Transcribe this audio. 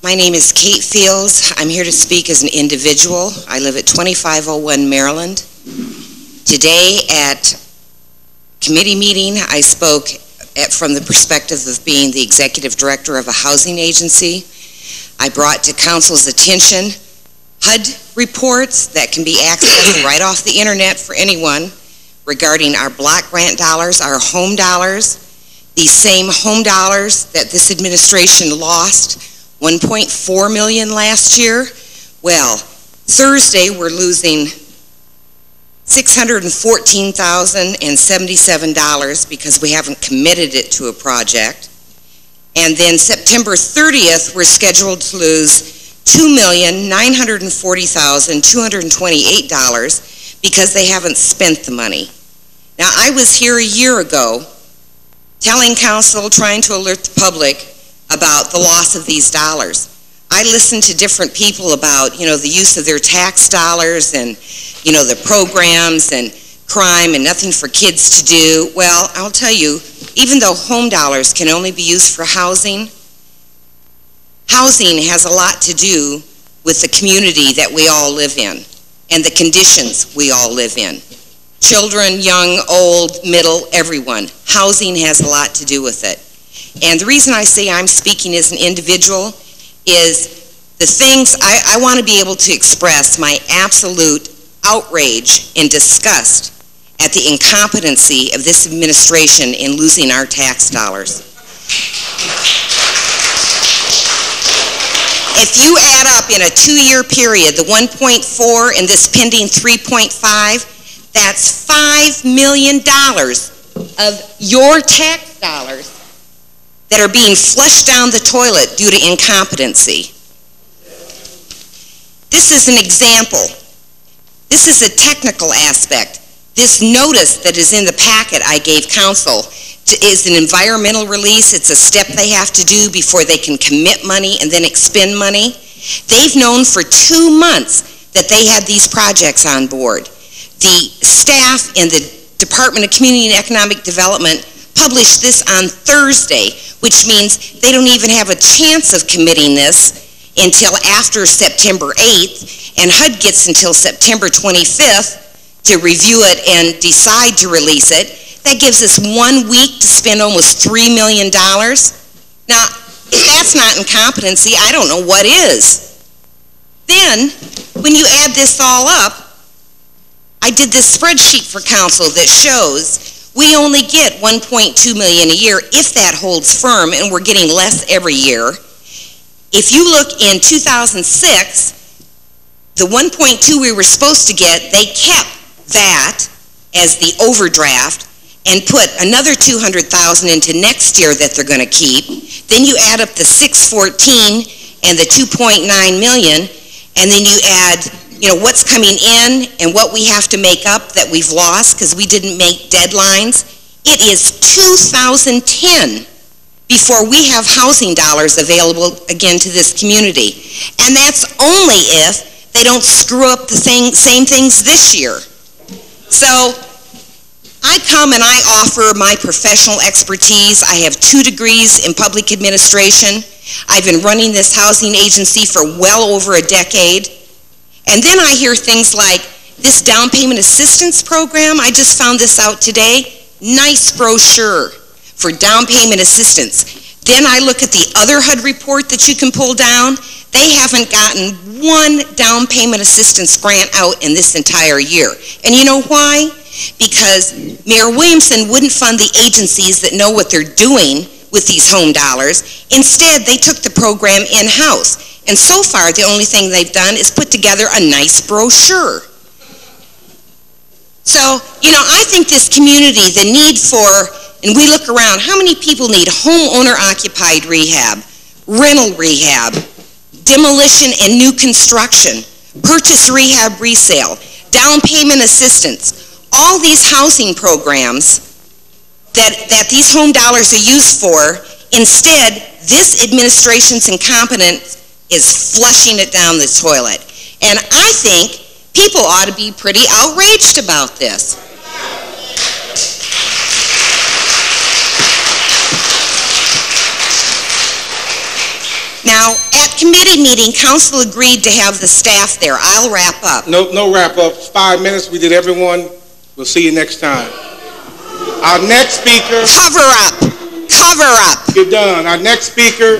My name is Kate Fields. I'm here to speak as an individual. I live at 2501 Maryland. Today at committee meeting, I spoke from the perspective of being the executive director of a housing agency. I brought to council's attention HUD reports that can be accessed right off the internet for anyone regarding our block grant dollars, our home dollars, these same home dollars that this administration lost, 1.4 million last year. Well, Thursday we're losing $614,077 because we haven't committed it to a project. And then September 30th, we're scheduled to lose $2,940,228 because they haven't spent the money. Now, I was here a year ago telling council, trying to alert the public about the loss of these dollars. I listened to different people about, the use of their tax dollars and, the programs and crime and nothing for kids to do. Well, I'll tell you, even though home dollars can only be used for housing, housing has a lot to do with the community that we all live in and the conditions we all live in. Children, young, old, middle, everyone. Housing has a lot to do with it. And the reason I say I'm speaking as an individual is the things I want to be able to express my absolute outrage and disgust at the incompetency of this administration in losing our tax dollars. If you add up in a 2-year period the 1.4 and this pending 3.5, that's $5 million of your tax dollars that are being flushed down the toilet due to incompetency. This is an example. This is a technical aspect. This notice that is in the packet I gave council is an environmental release. It's a step they have to do before they can commit money and then expend money. They've known for 2 months that they had these projects on board. The staff in the Department of Community and Economic Development published this on Thursday, which means they don't even have a chance of committing this until after September 8th, and HUD gets until September 25th to review it and decide to release it. That gives us 1 week to spend almost $3 million. Now, if that's not incompetency, I don't know what is. Then, when you add this all up, I did this spreadsheet for council that shows we only get $1.2 million a year if that holds firm, and we're getting less every year. If you look in 2006, the 1.2 we were supposed to get, they kept that as the overdraft and put another $200,000 into next year that they're going to keep. Then you add up the 614 and the 2.9 million, and then you add what's coming in and what we have to make up that we've lost because we didn't make deadlines. It is 2010 before we have housing dollars available again to this community. And that's only if they don't screw up the same things this year. So I come and I offer my professional expertise. I have 2 degrees in public administration. I've been running this housing agency for well over a decade. And then I hear things like this down payment assistance program. I just found this out today. Nice brochure for down payment assistance. Then I look at the other HUD report that you can pull down. They haven't gotten 1 down payment assistance grant out in this entire year. And you know why? Because Mayor Williamson wouldn't fund the agencies that know what they're doing with these home dollars. Instead, they took the program in-house. And so far, the only thing they've done is put together a nice brochure. So, I think this community, the need for, and we look around, how many people need homeowner-occupied rehab, rental rehab, demolition and new construction, purchase rehab resale, down payment assistance, all these housing programs that these home dollars are used for. Instead, this administration's incompetence is flushing it down the toilet. And I think people ought to be pretty outraged about this. Now, at That committee meeting, council agreed to have the staff there. I'll wrap up. No wrap up. 5 minutes. We did everyone. We'll see you next time. Our next speaker. Cover up. Cover up. You're done. Our next speaker.